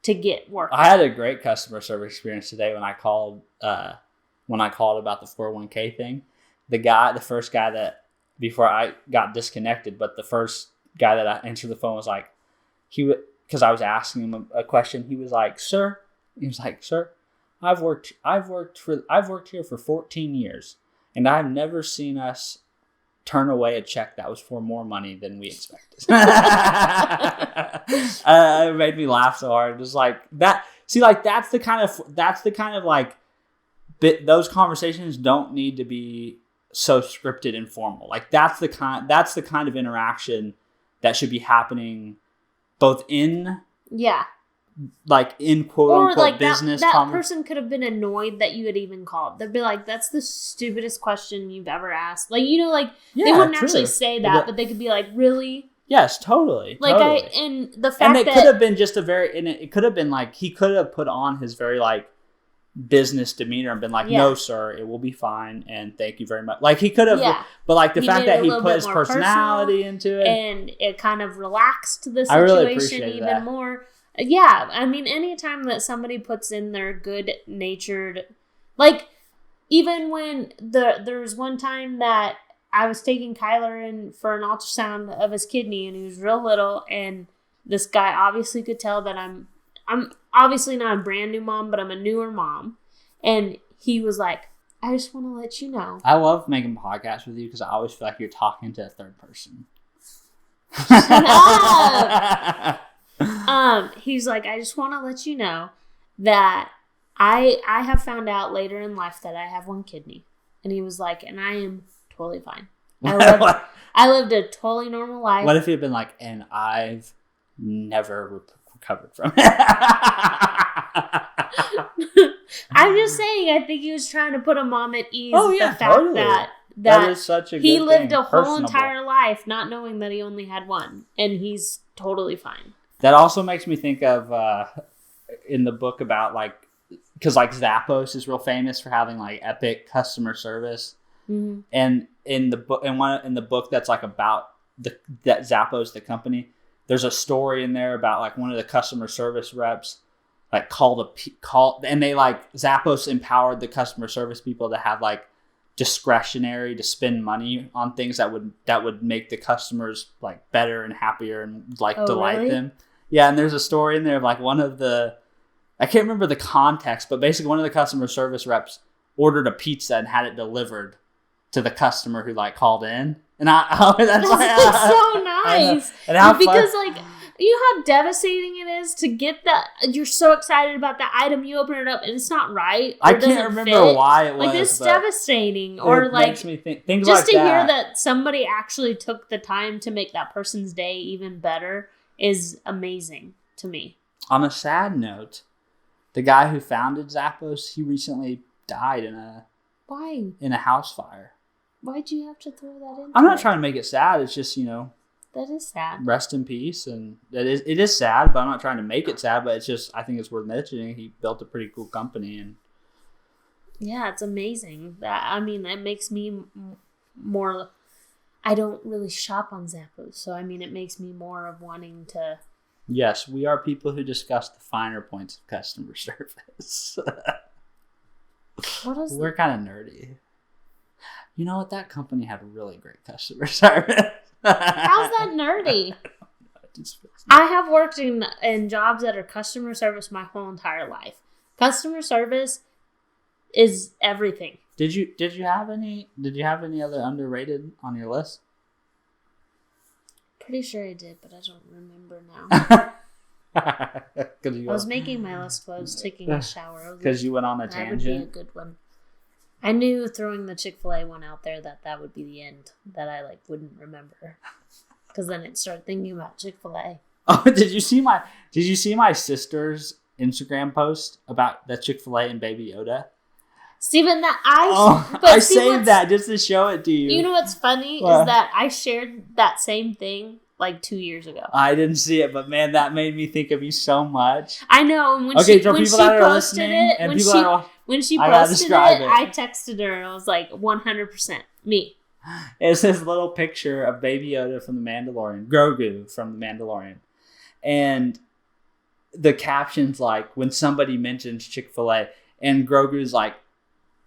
to get work. I had a great customer service experience today when I called about the 401k thing. The first guy that, before I got disconnected, but the first guy that I answered the phone was like, because I was asking him a question, he was like, sir, I've worked here for 14 years and I've never seen us turn away a check that was for more money than we expected. It made me laugh so hard. Just like that. See, like that's the kind of like those conversations don't need to be so scripted and formal. Like that's the kind of interaction that should be happening both in like in quote unquote like business. That person could have been annoyed that you had even called. They'd be like, "That's the stupidest question you've ever asked." Like, you know, like they wouldn't actually say that, but they could be like, "Really?" Yes, totally. Like totally. And the fact that could have been just it could have been like he could have put on his very like business demeanor and been like, "No, sir, it will be fine, and thank you very much." Like he could have, but like the fact that he put his personality into it, and it kind of relaxed the situation even more. Yeah, I mean, anytime that somebody puts in their good-natured, like, even when there's one time that I was taking Kyler in for an ultrasound of his kidney, and he was real little, and this guy obviously could tell that I'm obviously not a brand new mom, but I'm a newer mom, and he was like, "I just want to let you know." I love making podcasts with you because I always feel like you're talking to a third person. Shut up! He's like, "I just want to let you know that I have found out later in life that I have one kidney." And he was like, "And I am totally fine. I lived a totally normal life." What if he had been like, "And I've never recovered from it"? I'm just saying, I think he was trying to put a mom at ease with the fact that is such a good he lived thing. a whole entire life not knowing that he only had one, and he's totally fine. That also makes me think of in the book about like, because like Zappos is real famous for having like epic customer service, and in the book that's like about that Zappos the company, there's a story in there about like one of the customer service reps like and they like Zappos empowered the customer service people to have like discretionary to spend money on things that would make the customers like better and happier and like delight really? them. Yeah, and there's a story in there of like I can't remember the context, but basically one of the customer service reps ordered a pizza and had it delivered to the customer who like called in. And that's so nice. And how because like you know how devastating it is to get that. You're so excited about that item, you open it up and it's not right. I can't remember why it was. Like it's devastating, or it like makes me think things just like to that. hear that somebody actually took the time to make that person's day even better is amazing to me. On a sad note, the guy who founded Zappos, he recently died in a house fire. Why'd you have to throw that in? I'm not trying to make it sad. It's just, that is sad. Rest in peace. And it is sad, but I'm not trying to make it sad, but it's just, I think it's worth mentioning. He built a pretty cool company. And yeah, it's amazing. That makes me more, I don't really shop on Zappos. So, it makes me more of wanting to. Yes, we are people who discuss the finer points of customer service. We're kind of nerdy. You know what? That company had really great customer service. How's that nerdy? I have worked in jobs that are customer service my whole entire life. Customer service is everything. Did you have any other underrated on your list? Pretty sure I did, but I don't remember now. I was making my list while I was taking a shower. Because you went on a tangent. That would be a good one. I knew throwing the Chick-fil-A one out there that would be the end. That I wouldn't remember. Because then it started thinking about Chick-fil-A. Oh, did you see my sister's Instagram post about the Chick-fil-A and Baby Yoda? Steven, I saved that just to show it to you. You know what's funny is that I shared that same thing 2 years ago. I didn't see it, but man, that made me think of you so much. I know. And when she posted it, I texted her and I was like, 100% me. It's this little picture of Baby Yoda from The Mandalorian, Grogu from The Mandalorian. And the caption's like, when somebody mentions Chick-fil-A, and Grogu's like,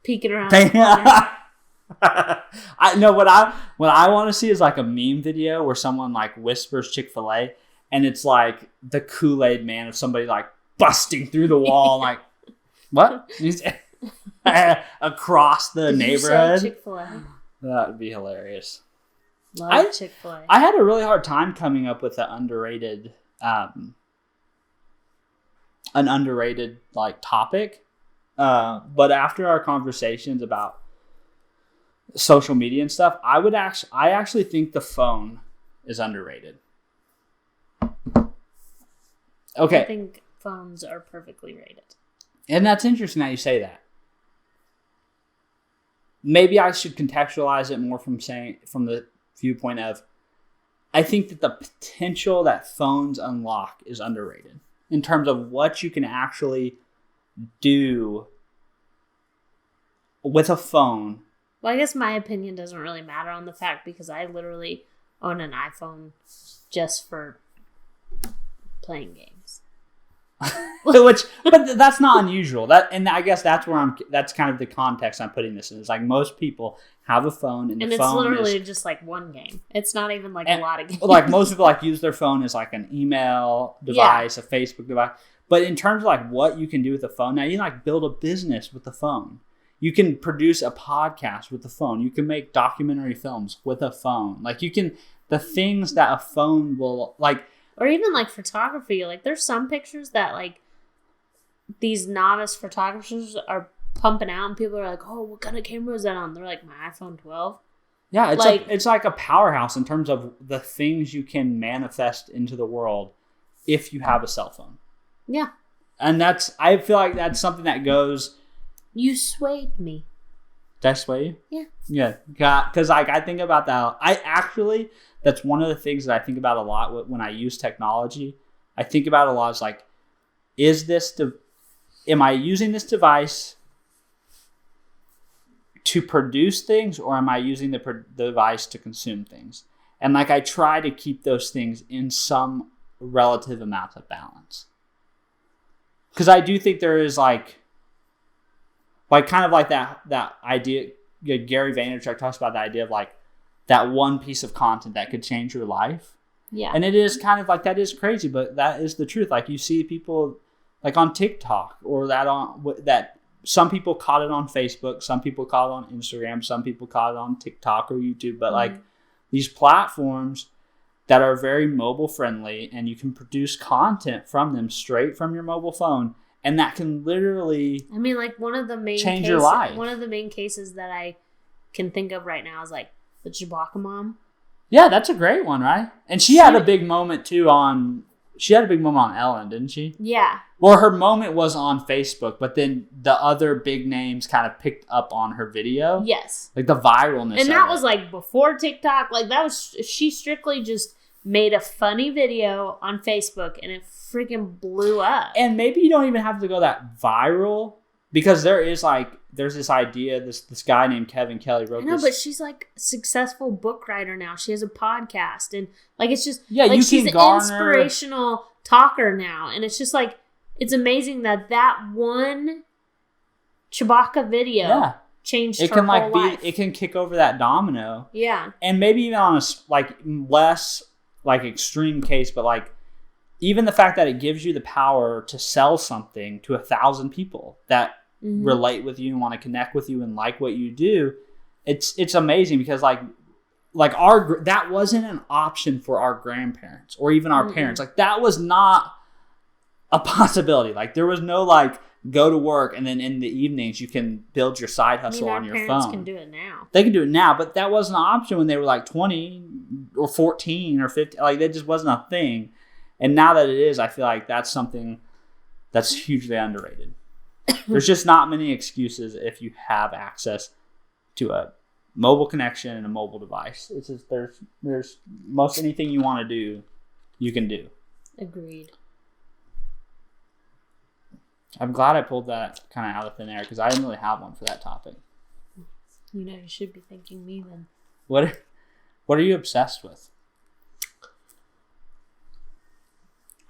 peeking around. I know what I want to see is a meme video where someone whispers Chick-fil-A, and it's the Kool-Aid man of somebody busting through the wall, what? Across the neighborhood. Chick-fil-A? That would be hilarious. Love Chick-fil-A. I had a really hard time coming up with an underrated topic. But after our conversations about social media and stuff, I actually think the phone is underrated. Okay. I think phones are perfectly rated. And that's interesting that you say that. Maybe I should contextualize it more from the viewpoint of, I think that the potential that phones unlock is underrated in terms of what you can actually do with a phone. Well, I guess my opinion doesn't really matter on the fact because I literally own an iPhone just for playing games. But that's not unusual. And I guess that's kind of the context I'm putting this in. It's most people have a phone, and the phone it's literally just one game. It's not even a lot of games. Most people use their phone as an email device, a Facebook device. But in terms of what you can do with the phone, now you can build a business with the phone. You can produce a podcast with the phone. You can make documentary films with a phone. The things that a phone will or even photography. There's some pictures that these novice photographers are pumping out, and people are like, "Oh, what kind of camera is that on?" They're like, "My iPhone 12." Yeah, it's like a powerhouse in terms of the things you can manifest into the world if you have a cell phone. Yeah, and I feel like that's something that goes. You swayed me. Did I sway you? Yeah. Yeah, because I think about that. That's one of the things that I think about a lot when I use technology. I think about a lot is am I using this device to produce things, or am I using the device to consume things? And I try to keep those things in some relative amount of balance. because I do think there is like kind of like that idea. Gary Vaynerchuk talks about the idea of like that one piece of content that could change your life. Yeah. And it is kind of like, that is crazy, but that is the truth. Like you see people like on TikTok or that some people caught it on Facebook, some people caught it on Instagram, some people caught it on TikTok or YouTube, but like these platforms that are very mobile friendly and you can produce content from them straight from your mobile phone. And that can literally like one of the main change your life. One of the main cases that I can think of right now is like the Chewbacca mom. Yeah, that's a great one, right? And she had a big moment too on Ellen, didn't she? Yeah. Well, her moment was on Facebook, but then the other big names kind of picked up on her video. Yes. Like the viralness. And that was like before TikTok. Like she strictly just made a funny video on Facebook and it freaking blew up. And maybe you don't even have to go that viral because there's this idea, this guy named Kevin Kelly wrote this. But she's like a successful book writer now. She has a podcast and like it's just like you she's an inspirational talker now. And it's just like it's amazing that one Chewbacca video changed her whole life. It can kick over that domino. Yeah. And maybe even on a like less like extreme case, but like even the fact that it gives you the power to sell something to 1,000 people that relate with you and want to connect with you and like what you do, it's amazing because like that wasn't an option for our grandparents or even our parents. Like that was not a possibility. Like there was no like go to work and then in the evenings you can build your side hustle on your phone. Our parents can do it now. They can do it now, but that wasn't an option when they were like 20 or 14 or 15. Like that just wasn't a thing. And now that it is, I feel like that's something that's hugely underrated. There's just not many excuses if you have access to a mobile connection and a mobile device. It's just there's most anything you want to do, you can do. Agreed. I'm glad I pulled that kind of out of thin air because I didn't really have one for that topic. You should be thanking me then. What are you obsessed with?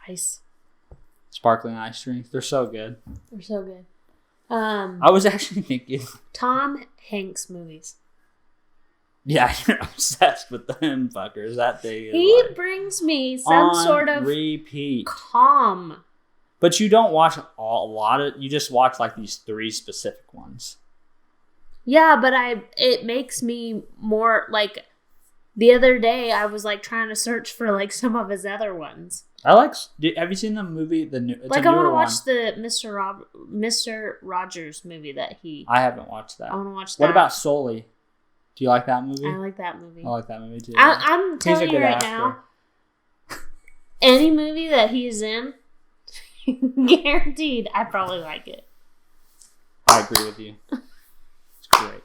Ice. Sparkling ice drinks. They're so good. They're so good. I was actually thinking Tom Hanks movies. Yeah, you're obsessed with them fuckers. That thing. He brings me some sort of repeat calm. But you don't watch a lot of. You just watch like these 3 specific ones. Yeah, but it makes me more like. The other day, I was like trying to search for like some of his other ones. Have you seen the movie? It's like I want to watch the Mr. Rogers movie that he. I haven't watched that. I want to watch that. What about Sully? Do you like that movie? I like that movie. I like that movie too. I'm telling you right now, any movie that he's in, guaranteed, I probably like it. I agree with you. It's great.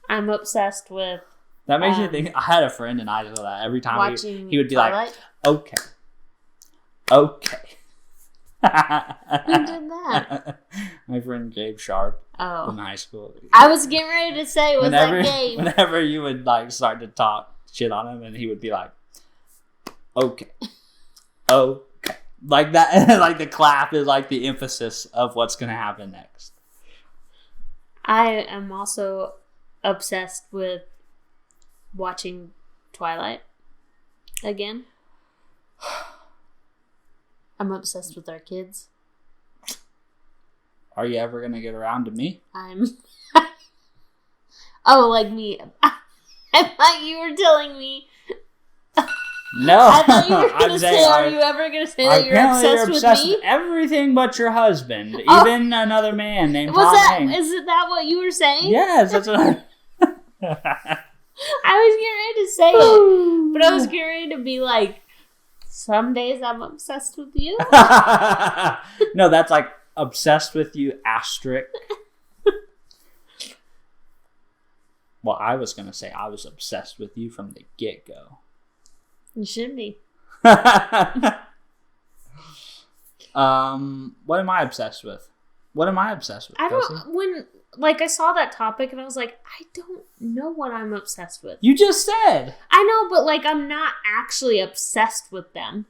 I'm obsessed with. That makes me think. I had a friend in Idaho that every time he would be Twilight? Like, okay. Who did that? My friend Gabe Sharp in Oh. high school. I was getting ready to say, was that Gabe? Whenever you would like start to talk shit on him, and he would be like, okay. Like that, like the clap is like the emphasis of what's going to happen next. I am also obsessed with watching Twilight again. I'm obsessed with our kids. Are you ever going to get around to me? Oh, like me. I thought you were telling me. No. I thought you were going to say, are you ever going to say that you're obsessed with me? With everything but your husband. Even another man named Tom Hanks. Is it that what you were saying? Yes, that's what I was getting ready to say it, but I was getting ready to be like, some days I'm obsessed with you. No, that's like obsessed with you, asterisk. Well, I was going to say I was obsessed with you from the get-go. You should be. What am I obsessed with? Kelsey? I saw that topic and I was like, I don't know what I'm obsessed with. You just said. I know, but like I'm not actually obsessed with them.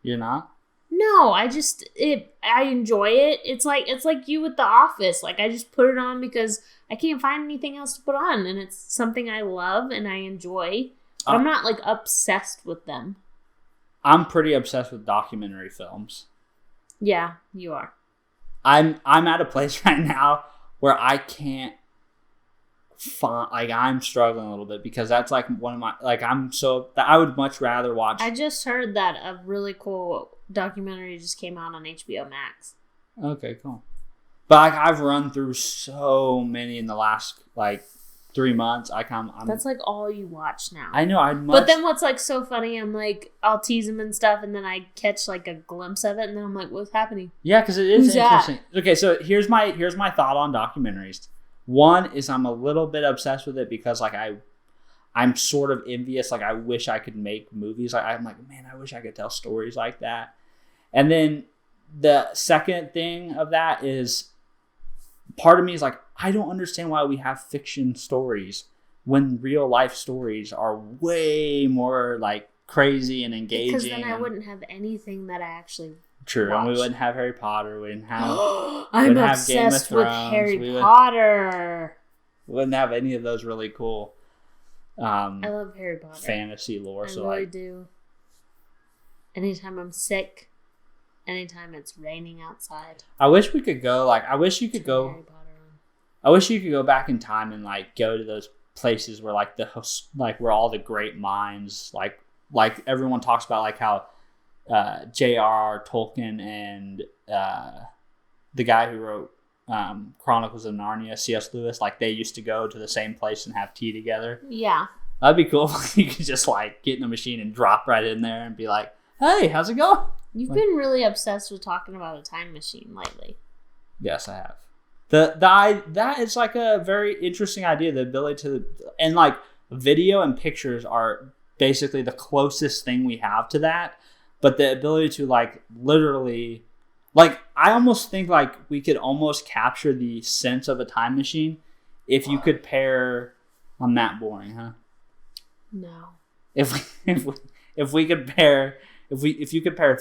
You're not? No, No, I enjoy it. It's like you with The Office. Like, I just put it on because I can't find anything else to put on, and it's something I love and I enjoy. But I'm not like obsessed with them. I'm pretty obsessed with documentary films. Yeah, you are. I'm at a place right now where I can't find, like, I'm struggling a little bit because that's like one of my, like, I would much rather watch. I just heard that a really cool documentary just came out on HBO Max. Okay, cool. But like, I've run through so many in the last like 3 months. That's like all you watch now. I know. But then what's like so funny? I'm like, I'll tease him and stuff, and then I catch like a glimpse of it, and then I'm like, what's happening? Yeah, because it is Who's interesting. that? Okay, so here's my thought on documentaries. One is I'm a little bit obsessed with it because like I'm sort of envious. Like, I wish I could make movies. Like, I'm like, man, I wish I could tell stories like that. And then the second thing of that is, part of me is like, I don't understand why we have fiction stories when real life stories are way more like crazy and engaging. Because then I wouldn't have anything that I actually True, watch. And we wouldn't have Harry Potter. We wouldn't have. I'm obsessed with Harry Potter. We wouldn't have any of those really cool. I love Harry Potter. Fantasy lore. I really do. Anytime I'm sick, anytime it's raining outside. I wish we could go. Like, I wish you could go. Harry Potter on. I wish you could go back in time and like go to those places where like where all the great minds like everyone talks about, like how J.R.R. Tolkien and the guy who wrote Chronicles of Narnia, C.S. Lewis, like they used to go to the same place and have tea together. Yeah. That'd be cool. You could just like get in a machine and drop right in there and be like, hey, how's it going? You've been really obsessed with talking about a time machine lately. Yes, I have. That is like a very interesting idea. The ability to, and like video and pictures are basically the closest thing we have to that. But the ability to like literally, like, I almost think like we could almost capture the sense of a time machine if you could pair. I'm that boring, huh? No. If we could pair, if you could pair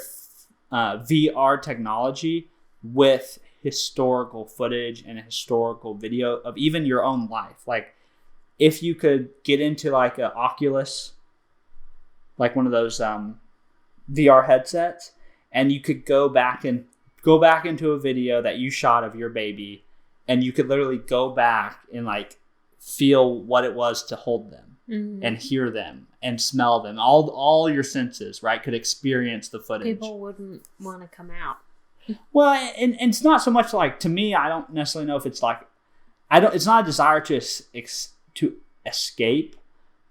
VR technology with historical footage and historical video of even your own life, like if you could get into like an Oculus, like one of those VR headsets, and you could go back into a video that you shot of your baby, and you could literally go back and like feel what it was to hold them and hear them and smell them. All your senses, right, could experience the footage. People wouldn't want to come out. Well, and it's not so much like, to me, I don't necessarily know if it's like, it's not a desire to escape,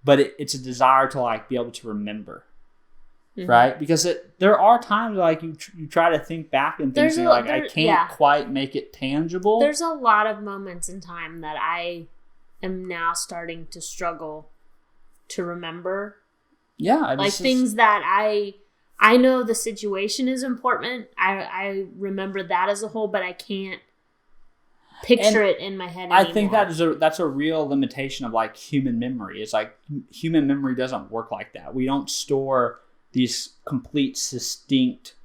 but it's a desire to like be able to remember. Right? Because there are times like you try to think back and things and like, I can't quite make it tangible. There's a lot of moments in time that I am now starting to struggle to remember. Yeah. Like things that I know the situation is important. I remember that as a whole, but I can't picture it in my head anymore. I think that's a real limitation of like human memory. It's like human memory doesn't work like that. We don't store these complete, distinct,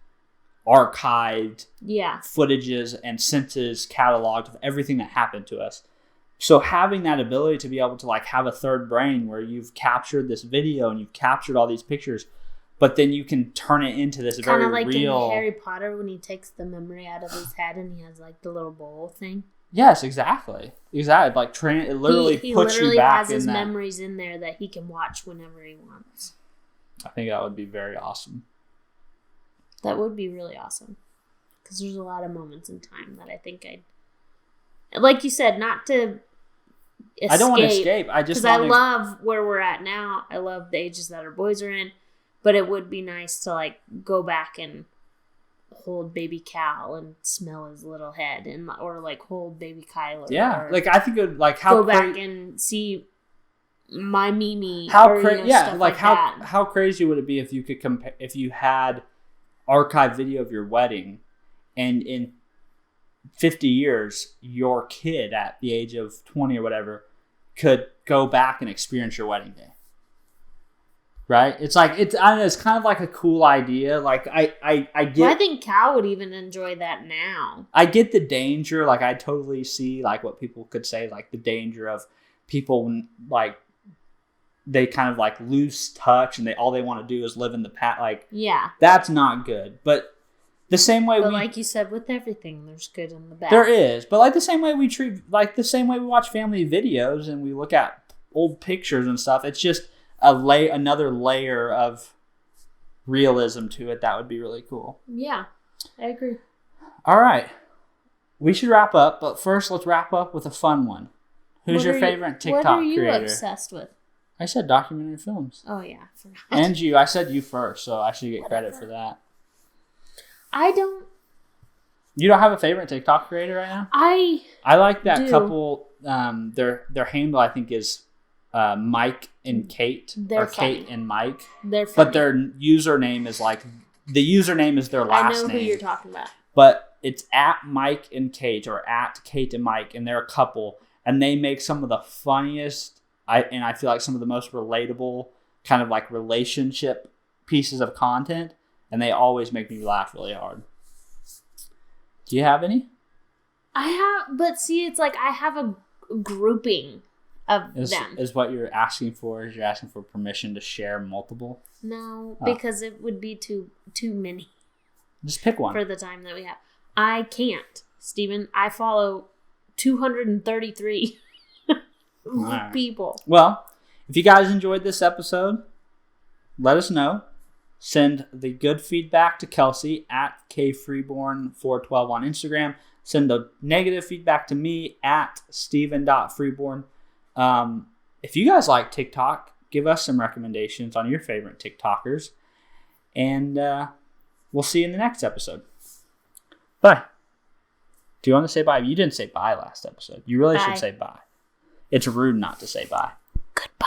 archived footages and senses cataloged of everything that happened to us. So having that ability to be able to like have a third brain where you've captured this video and you've captured all these pictures, but then you can turn it into this very real... Kind of like in Harry Potter when he takes the memory out of his head and he has like the little bowl thing. Yes, exactly. Like it literally he puts literally you back has his in that. memories in there that he can watch whenever he wants. I think that would be very awesome. That would be really awesome. Because there's a lot of moments in time that I think like you said, not to escape. I don't want to escape. Because I love where we're at now. I love the ages that our boys are in. But it would be nice to like go back and hold baby Cal and smell his little head, or like hold baby Kyler. Yeah, like I think it would like how go back and see my Mimi. How crazy! Yeah, like how crazy would it be if you could compare, if you had archived video of your wedding, and in 50 years your kid at the age of 20 or whatever could go back and experience your wedding day. Right? It's like I don't know, it's kind of like a cool idea. Like I get. Well, I think Cal would even enjoy that now. I get the danger. Like I totally see like what people could say, like the danger of people like they kind of like lose touch and all they want to do is live in the past. Like that's not good. But the same way, like you said, with everything, there's good and the bad. There is, but like the same way the same way we watch family videos and we look at old pictures and stuff. It's just another layer of realism to it that would be really cool. Yeah, I agree. All right. We should wrap up, but first let's wrap up with a fun one. Who's your favorite TikTok creator? What are you obsessed with? I said documentary films. Oh, yeah. I forgot. And you. I said you first, so I should get credit for that. I don't. You don't have a favorite TikTok creator right now? I like that couple. Their handle, I think, is Mike and Kate. They're funny. Kate and Mike. They're funny. But their username is their last name. I know who you're talking about. But it's at Mike and Kate or at Kate and Mike, and they're a couple, and they make some of the funniest, I feel like some of the most relatable kind of like relationship pieces of content, and they always make me laugh really hard. Do you have any? I have, but see, it's like I have a grouping of them. Is what you're asking for? Is you're asking for permission to share multiple? No, because it would be too many. Just pick one. For the time that we have. I can't, Steven. I follow 233 people. Well, if you guys enjoyed this episode, let us know. Send the good feedback to Kelsey at kfreeborn412 on Instagram. Send the negative feedback to me at steven.freeborn. If you guys like TikTok, give us some recommendations on your favorite TikTokers. And we'll see you in the next episode. Bye. Do you want to say bye? You didn't say bye last episode. You really should say bye. It's rude not to say bye. Goodbye.